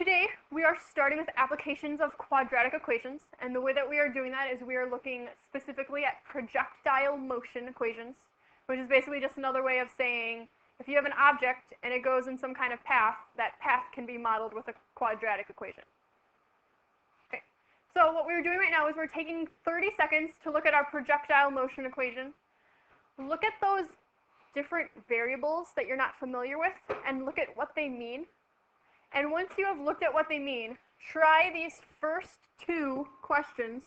Today, we are starting with applications of quadratic equations, and the way that we are doing that is we are looking specifically at projectile motion equations, which is basically just another way of saying if you have an object and it goes in some kind of path, that path can be modeled with a quadratic equation. Okay. So what we're doing right now is we're taking 30 seconds to look at our projectile motion equation. Look at those different variables that you're not familiar with and look at what they mean. And once you have looked at what they mean, try these first two questions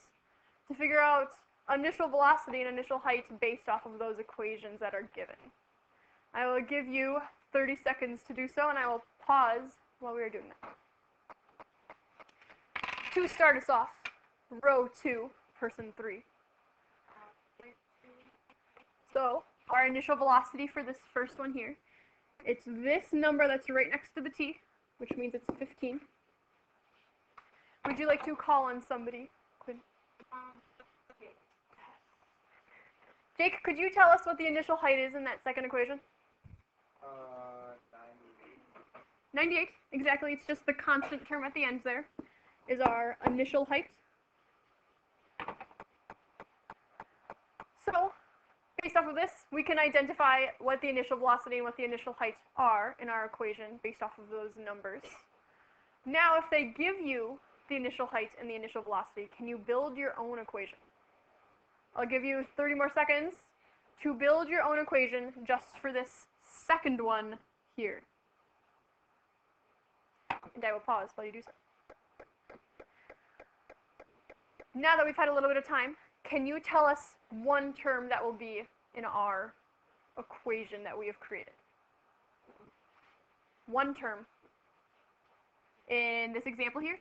to figure out initial velocity and initial height based off of those equations that are given. I will give you 30 seconds to do so, and I will pause while we are doing that. To start us off, row 2, person 3. So our initial velocity for this first one here, it's this number that's right next to the t, which means it's 15. Would you like to call on somebody, Quinn? Jake, could you tell us what the initial height is in that second equation? 98, exactly. It's just the constant term at the end there is our initial height. So, based off of this, we can identify what the initial velocity and what the initial height are in our equation based off of those numbers. Now, if they give you the initial height and the initial velocity, can you build your own equation? I'll give you 30 more seconds to build your own equation just for this second one here. And I will pause while you do so. Now that we've had a little bit of time, can you tell us one term that will be in our equation that we have created? One term. In this example here.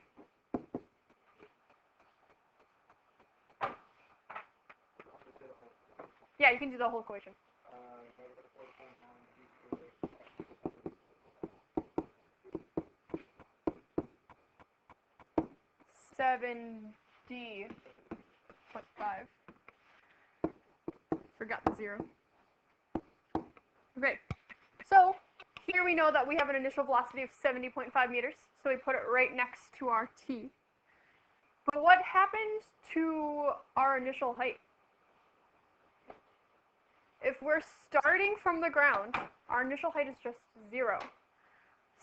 Yeah, you can do the whole equation. 7d.5. Forgot the 0. Okay, so here we know that we have an initial velocity of 70.5 meters, so we put it right next to our t. But what happens to our initial height? If we're starting from the ground, our initial height is just 0.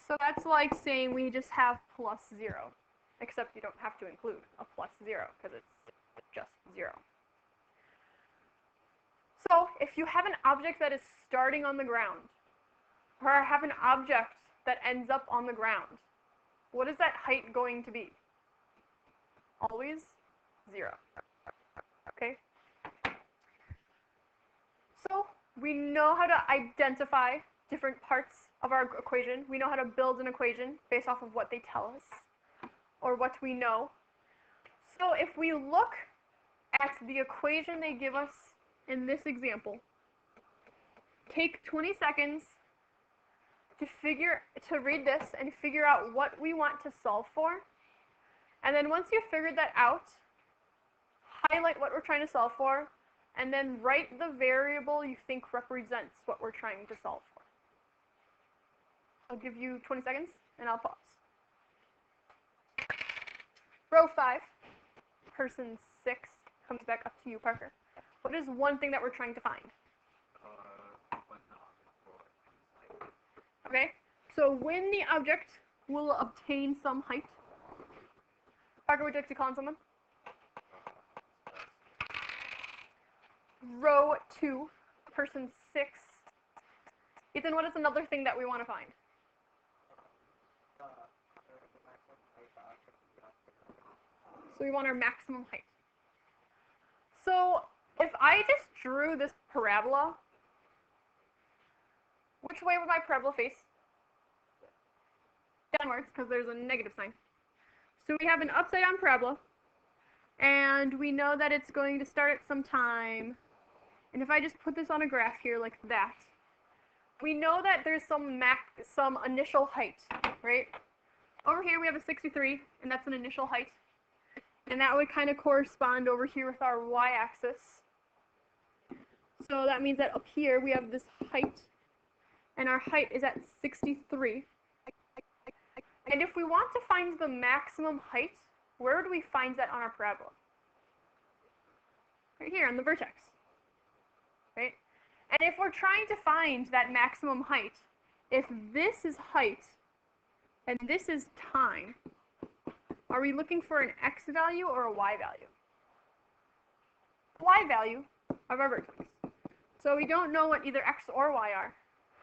So that's like saying we just have plus 0, except you don't have to include a plus 0 because it's just 0. So if you have an object that is starting on the ground, or have an object that ends up on the ground, what is that height going to be? Always 0. Okay? So we know how to identify different parts of our equation. We know how to build an equation based off of what they tell us, or what we know. So if we look at the equation they give us in this example, take 20 seconds to read this and figure out what we want to solve for. And then once you've figured that out, highlight what we're trying to solve for, and then write the variable you think represents what we're trying to solve for. I'll give you 20 seconds, and I'll pause. Row 5, person 6, comes back up to you, Parker. What is one thing that we're trying to find? Okay, so when the object will obtain some height. Parker, would you like to call on someone? Row 2, person 6. Ethan, what is another thing that we want to find? So we want our maximum height. So if I just drew this parabola, which way would my parabola face? Downwards, because there's a negative sign. So we have an upside down parabola, and we know that it's going to start at some time. And if I just put this on a graph here like that, we know that there's some initial height, right? Over here we have a 63, and that's an initial height. And that would kind of correspond over here with our y-axis. So that means that up here we have this height, and our height is at 63. And if we want to find the maximum height, where do we find that on our parabola? Right here on the vertex. Right? And if we're trying to find that maximum height, if this is height and this is time, are we looking for an x value or a y value? Y value of our vertex. So we don't know what either x or y are,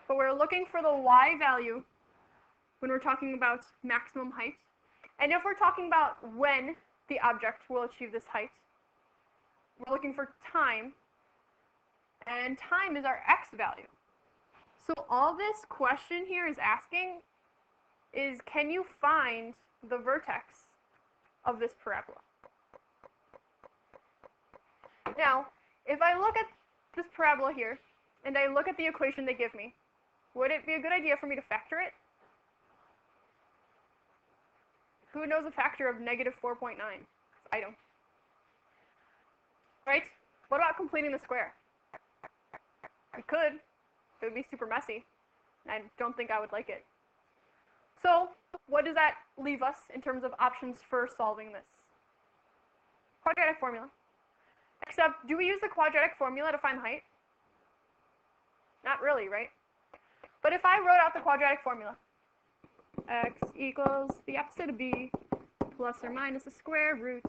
but we're looking for the y value when we're talking about maximum height. And if we're talking about when the object will achieve this height, we're looking for time, and time is our x value. So all this question here is asking is, can you find the vertex of this parabola? Now, if I look at this parabola here, and I look at the equation they give me, would it be a good idea for me to factor it? Who knows a factor of negative 4.9? I don't. Right? What about completing the square? We could. It would be super messy. I don't think I would like it. So, what does that leave us in terms of options for solving this? Quadratic formula. Except, do we use the quadratic formula to find height? Not really, right? But if I wrote out the quadratic formula, x equals the opposite of b plus or minus the square root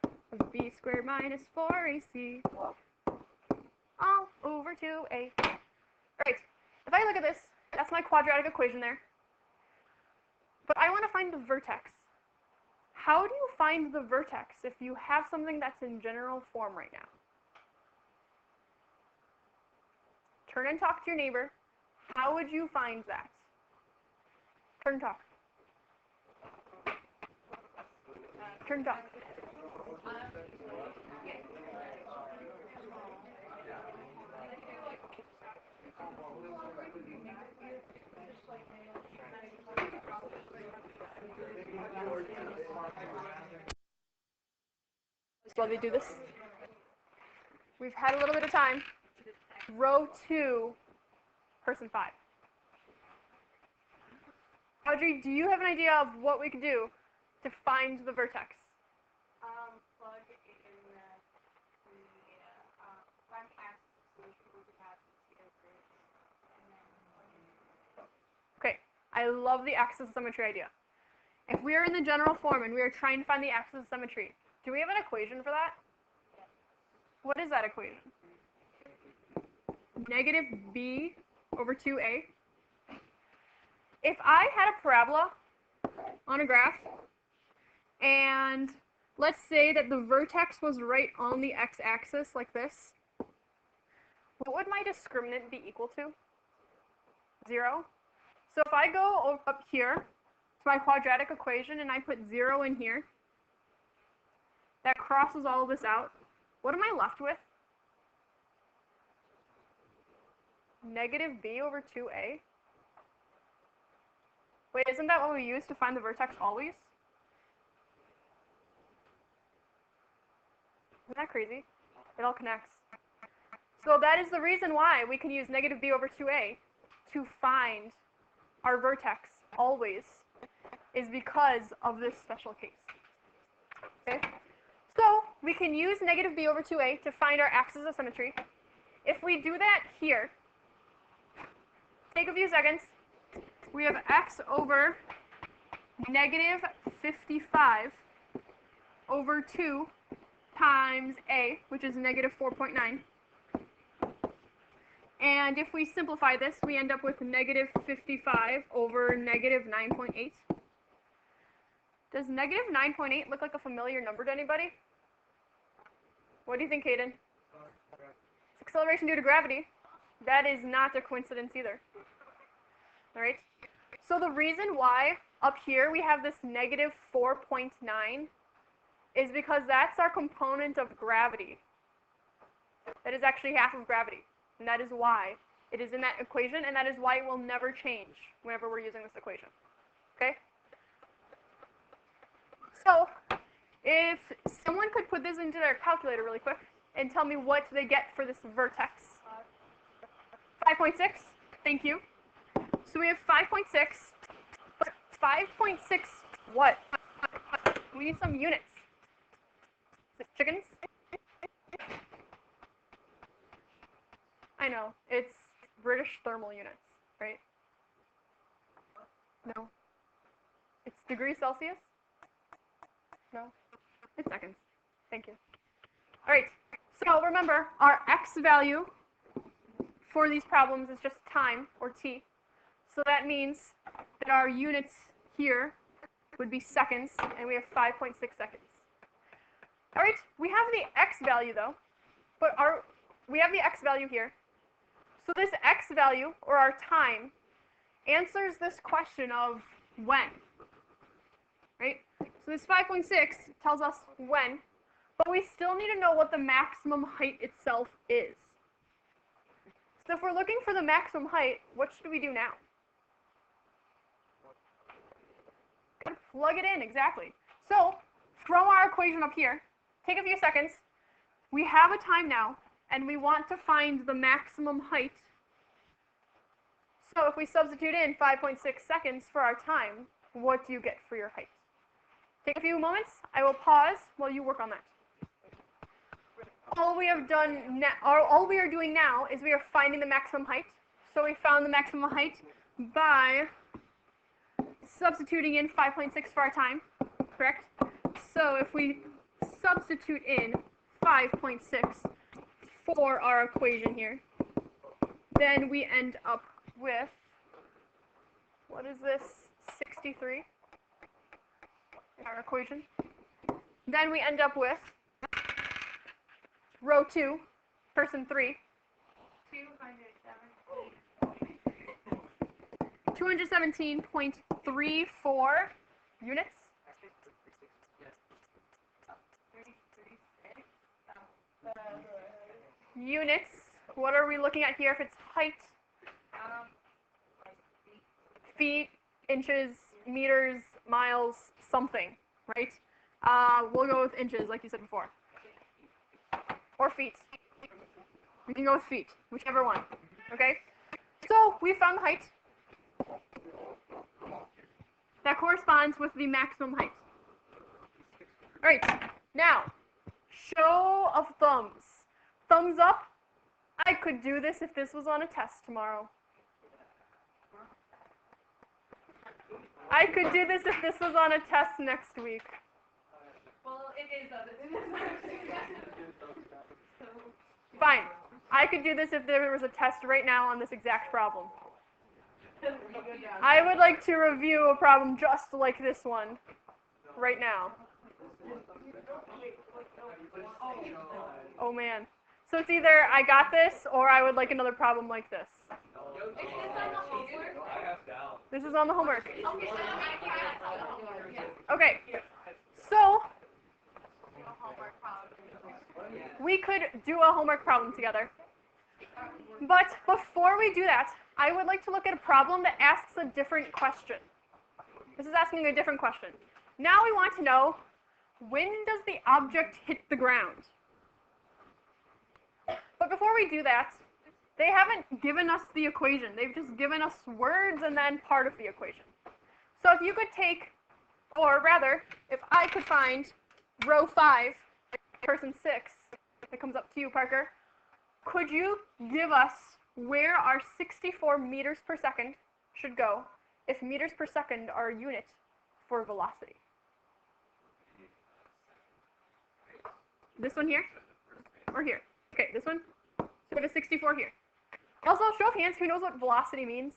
of b squared minus 4ac all over 2a. Alright, if I look at this, that's my quadratic equation there. But I want to find the vertex. How do you find the vertex if you have something that's in general form right now? Turn and talk to your neighbor. How would you find that? Turn and talk. Turn and talk. While they do this, we've had a little bit of time. Row 2, person 5. Audrey, do you have an idea of what we could do to find the vertex? Plug in the front axis solution we have together. Okay, I love the axis of symmetry idea. If we are in the general form and we are trying to find the axis of symmetry, do we have an equation for that? What is that equation? Negative b over 2a. If I had a parabola on a graph, and let's say that the vertex was right on the x-axis like this, what would my discriminant be equal to? 0. So if I go up here to my quadratic equation and I put 0 in here, that crosses all of this out. What am I left with? Negative b over 2a. Wait, isn't that what we use to find the vertex always? Isn't that crazy? It all connects. So that is the reason why we can use negative b over 2a to find our vertex always, is because of this special case. Okay? So we can use negative b over 2a to find our axis of symmetry. If we do that here, take a few seconds, we have x over negative 55 over 2 times a, which is negative 4.9. And if we simplify this, we end up with negative 55 over negative 9.8. Does negative 9.8 look like a familiar number to anybody? What do you think, Hayden? It's acceleration due to gravity. That is not a coincidence either. All right? So the reason why up here we have this negative 4.9 is because that's our component of gravity. That is actually half of gravity. And that is why it is in that equation, and that is why it will never change whenever we're using this equation. Okay? So, if someone could put this into their calculator really quick and tell me what they get for this vertex. 5.6. Thank you. So we have 5.6 plus 5.6 what? We need some units. Is it chickens? I know. It's British thermal units, right? No. It's degrees Celsius? No. It's seconds. Thank you. All right. So remember, our x value for these problems is just time, or t. So that means that our units here would be seconds, and we have 5.6 seconds. All right, we have the x value, though, but we have the x value here. So this x value, or our time, answers this question of when, right? So this 5.6 tells us when, but we still need to know what the maximum height itself is. So if we're looking for the maximum height, what should we do now? Plug it in, exactly. So from our equation up here, take a few seconds. We have a time now, and we want to find the maximum height. So if we substitute in 5.6 seconds for our time, what do you get for your height? Take a few moments. I will pause while you work on that. All we are doing now is we are finding the maximum height. So we found the maximum height by substituting in 5.6 for our time, correct? So if we substitute in 5.6 for our equation here, then we end up with, what is this, 63 in our equation. Then we end up with row 2, person 3. 217.34 units. Units. What are we looking at here if it's height? Feet, inches, meters, miles, something, right? We'll go with inches, like you said before. Or feet. We can go with feet, whichever one, okay? So we found the height. That corresponds with the maximum height. All right, now, show of thumbs. Thumbs up. I could do this if this was on a test tomorrow. I could do this if this was on a test next week. Well, it is Fine. I could do this if there was a test right now on this exact problem. I would like to review a problem just like this one right now. Oh man. So it's either I got this or I would like another problem like this. This is on the homework. Okay. So we could do a homework problem together. But before we do that, I would like to look at a problem that asks a different question. This is asking a different question. Now we want to know, when does the object hit the ground? But before we do that, they haven't given us the equation. They've just given us words and then part of the equation. So if you could take, or rather, if I could find row 5, person 6, that comes up to you, Parker, could you give us where our 64 meters per second should go if meters per second are a unit for velocity? This one here? Or here? Okay, this one? So we have a 64 here. Also, show of hands, who knows what velocity means?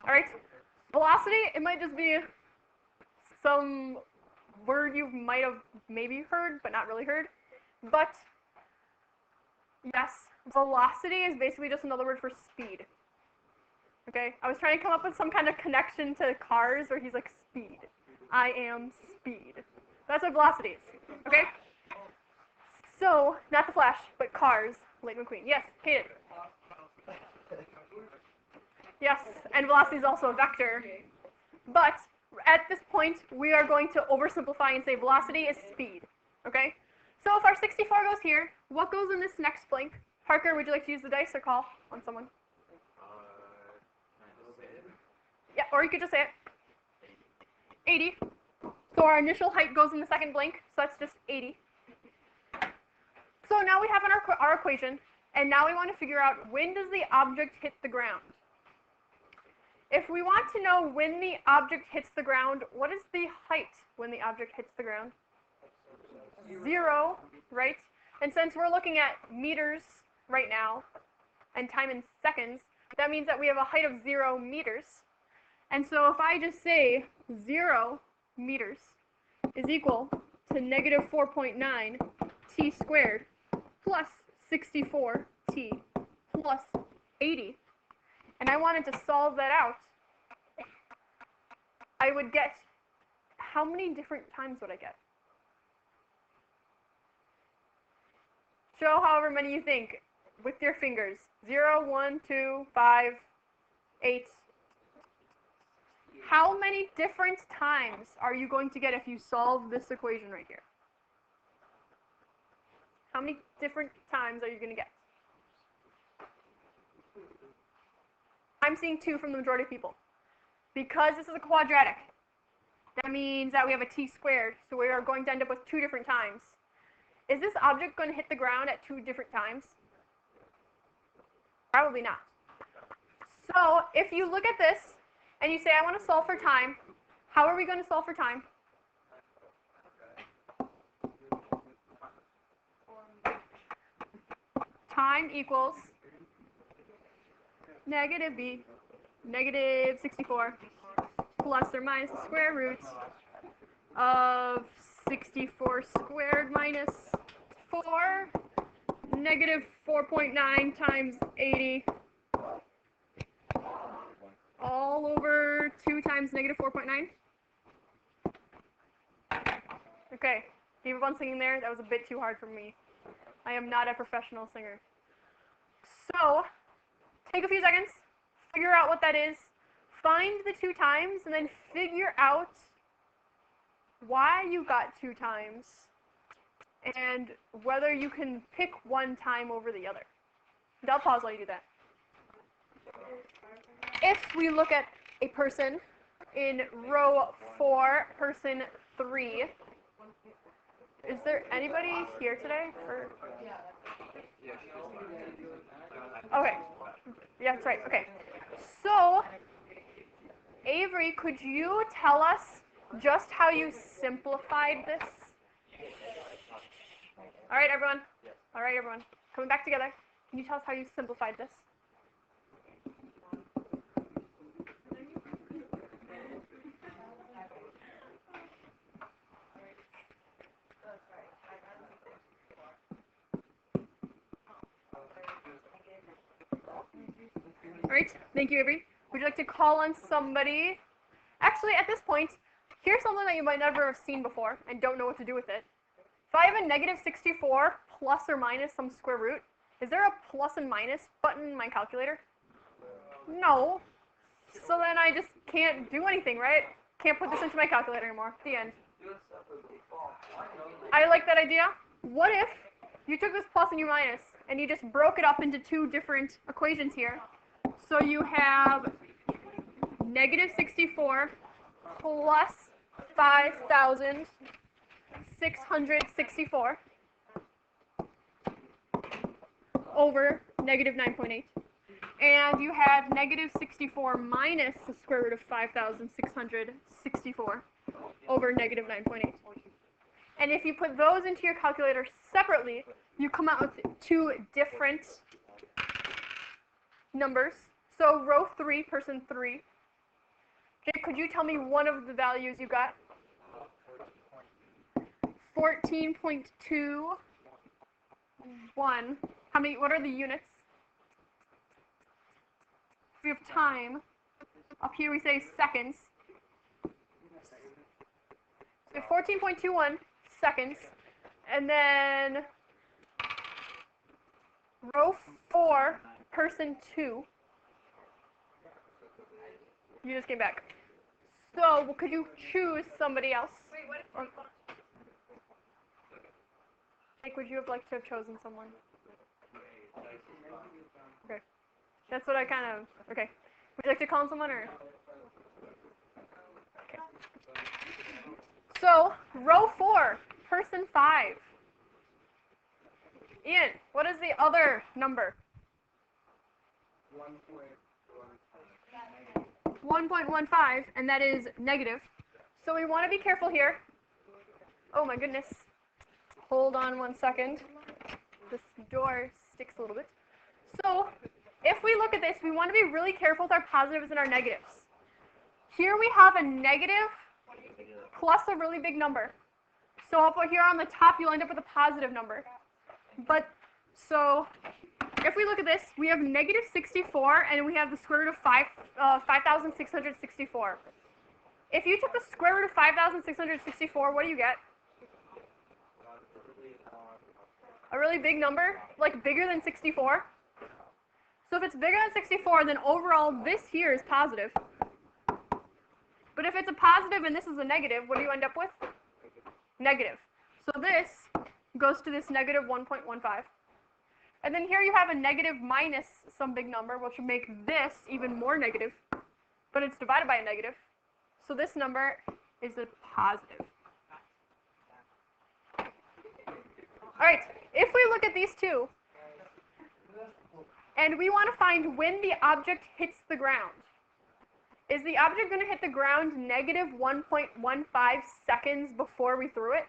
Alright, velocity, it might just be some word you might have maybe heard, but not really heard. But, yes, velocity is basically just another word for speed. Okay, I was trying to come up with some kind of connection to cars where he's like, speed. I am speed. That's what velocity is. Okay? So, not the Flash, but cars. Lightning McQueen. Yes, Hayden. Yes, and velocity is also a vector. But at this point, we are going to oversimplify and say velocity is speed. Okay? So if our 64 goes here, what goes in this next blank? Parker, would you like to use the dice or call on someone? Yeah, or you could just say it. 80. So our initial height goes in the second blank, so that's just 80. So now we have our equation, and now we want to figure out when does the object hit the ground. If we want to know when the object hits the ground, what is the height when the object hits the ground? 0, right? And since we're looking at meters right now, and time in seconds, that means that we have a height of 0 meters. And so if I just say 0 meters is equal to negative 4.9 t squared plus 64t plus 80, and I wanted to solve that out, I would get, how many different times would I get? Show however many you think with your fingers. 0, 1, 2, 5, 8. How many different times are you going to get if you solve this equation right here? How many different times are you going to get? I'm seeing 2 from the majority of people. Because this is a quadratic, that means that we have a t squared, so we are going to end up with 2 different times. Is this object going to hit the ground at 2 different times? Probably not. So if you look at this and you say, I want to solve for time, how are we going to solve for time? Time equals negative b, negative 64, plus or minus the square root of 64 squared minus 4, negative 4.9 times 80, all over 2 times negative 4.9. Okay, keep on singing there. That was a bit too hard for me. I am not a professional singer. So, take a few seconds, figure out what that is, find the 2 times, and then figure out why you got 2 times, and whether you can pick one time over the other. And I'll pause while you do that. If we look at a person in row 4, person 3, is there anybody here today? Or? Okay. Yeah, that's right. Okay. So, Avery, could you tell us just how you simplified this? All right, everyone. All right, everyone. Coming back together. Can you tell us how you simplified this? All right, thank you, Avery. Would you like to call on somebody? Actually, at this point, here's something that you might never have seen before and don't know what to do with it. If I have a negative 64 plus or minus some square root, is there a plus and minus button in my calculator? No. So then I just can't do anything, right? Can't put this into my calculator anymore. The end. I like that idea. What if you took this plus and you minus and you just broke it up into 2 different equations here? So you have negative 64 plus 5,664 over negative 9.8. And you have negative 64 minus the square root of 5,664 over negative 9.8. And if you put those into your calculator separately, you come out with 2 different numbers. So row 3, person 3. Jake, could you tell me one of the values you got? 14.21. How many? What are the units? If we have time, up here we say seconds. So 14.21 seconds. And then row 4, person 2. You just came back. So could you choose somebody else? Wait, what? Like, would you have liked to have chosen someone? Okay. That's what I kind of, okay. Would you like to call on someone, or? Okay. So, row 4, person 5. Ian, what is the other number? 1.15, and that is negative. So we want to be careful here. Oh my goodness. Hold on one second. This door sticks a little bit. So, if we look at this, we want to be really careful with our positives and our negatives. Here we have a negative plus a really big number. So up here on the top, you'll end up with a positive number. But, so, if we look at this, we have negative 64, and we have the square root of 5,664. If you took the square root of 5,664, what do you get? A really big number, like bigger than 64. So if it's bigger than 64, then overall this here is positive. But if it's a positive and this is a negative, what do you end up with? Negative. So this goes to this negative 1.15. And then here you have a negative minus some big number, which would make this even more negative. But it's divided by a negative. So this number is a positive. All right, if we look at these two, and we want to find when the object hits the ground, is the object going to hit the ground negative 1.15 seconds before we threw it?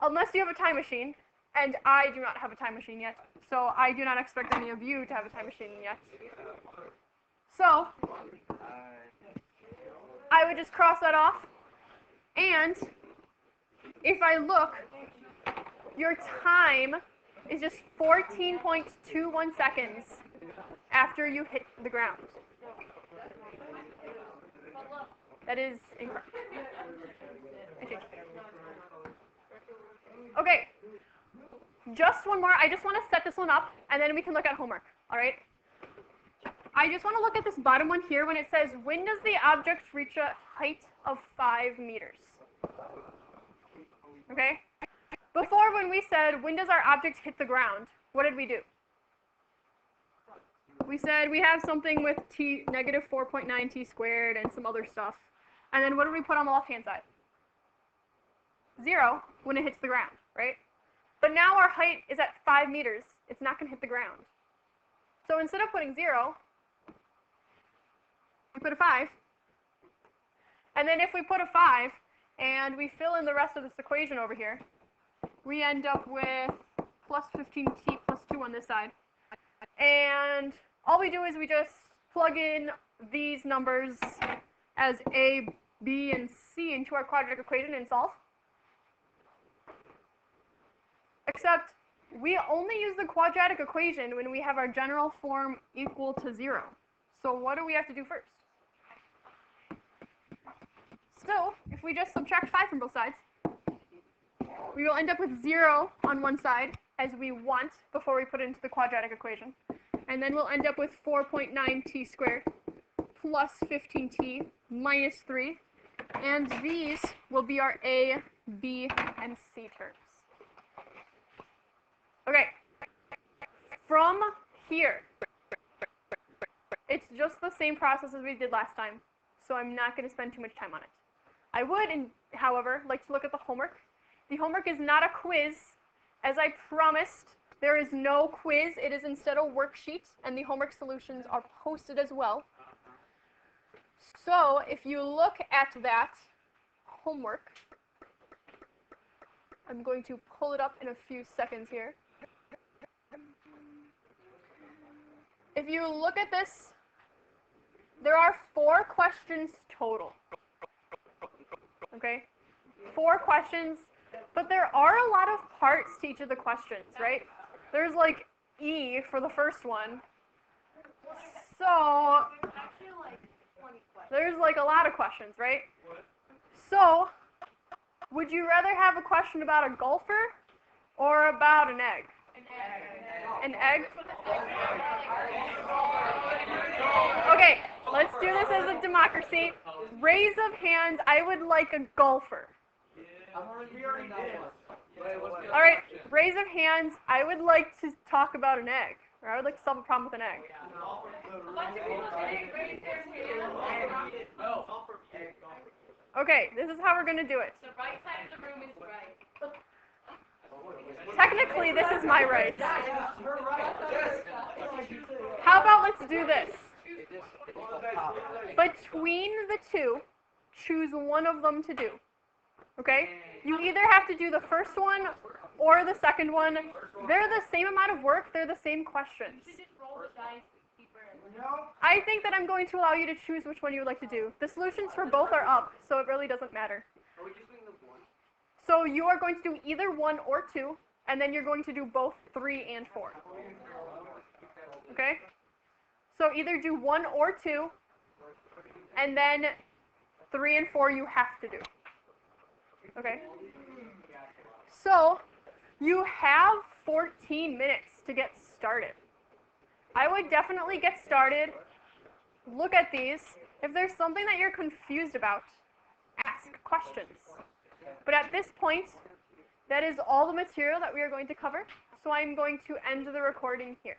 Unless you have a time machine, and I do not have a time machine yet, so I do not expect any of you to have a time machine yet. So, I would just cross that off, and if I look, your time is just 14.21 seconds after you hit the ground. That is incorrect. Okay, just one more. I just want to set this one up, and then we can look at homework, all right? I just want to look at this bottom one here when it says, when does the object reach a height of 5 meters? Okay? Before, when we said, when does our object hit the ground, what did we do? We said we have something with t negative 4.9 t squared and some other stuff. And then what did we put on the left-hand side? 0 when it hits the ground, right? But now our height is at 5 meters. It's not going to hit the ground. So instead of putting 0, we put a 5. And then if we put a 5, and we fill in the rest of this equation over here, we end up with plus 15t plus 2 on this side. And all we do is we just plug in these numbers as a, b, and c into our quadratic equation and solve. Except we only use the quadratic equation when we have our general form equal to 0. So what do we have to do first? So if we just subtract 5 from both sides, we will end up with 0 on one side, as we want before we put it into the quadratic equation. And then we'll end up with 4.9t squared plus 15t minus 3. And these will be our a, b, and c terms. Okay. From here, it's just the same process as we did last time, so I'm not going to spend too much time on it. I would, however, like to look at the homework. The homework is not a quiz. As I promised, there is no quiz. It is instead a worksheet, and the homework solutions are posted as well. So if you look at that homework, I'm going to pull it up in a few seconds here. If you look at this, there are 4 questions total. Okay? 4 questions, but there are a lot of parts to each of the questions, right? There's like E for the first one. So there's like a lot of questions, right? So would you rather have a question about a golfer or about an egg? An egg? Okay, let's do this as a democracy. Raise of hands, I would like a golfer. All right, raise of hands, I would like to talk about an egg. Or I would like to solve a problem with an egg. Okay, this is how we're going to do it. The right side of the room is right. Technically, this is my right. How about let's do this? Between the two, choose one of them to do. Okay? You either have to do the first one or the second one. They're the same amount of work, they're the same questions. You should just roll the dice deeper. I think that I'm going to allow you to choose which one you would like to do. The solutions for both are up, so it really doesn't matter. Are we just doing the one? So you are going to do either 1 or 2, and then you're going to do both 3 and 4. Okay? So either do 1 or 2, and then 3 and 4 you have to do. Okay? So you have 14 minutes to get started. I would definitely get started, look at these. If there's something that you're confused about, ask questions. But at this point, that is all the material that we are going to cover, so I'm going to end the recording here.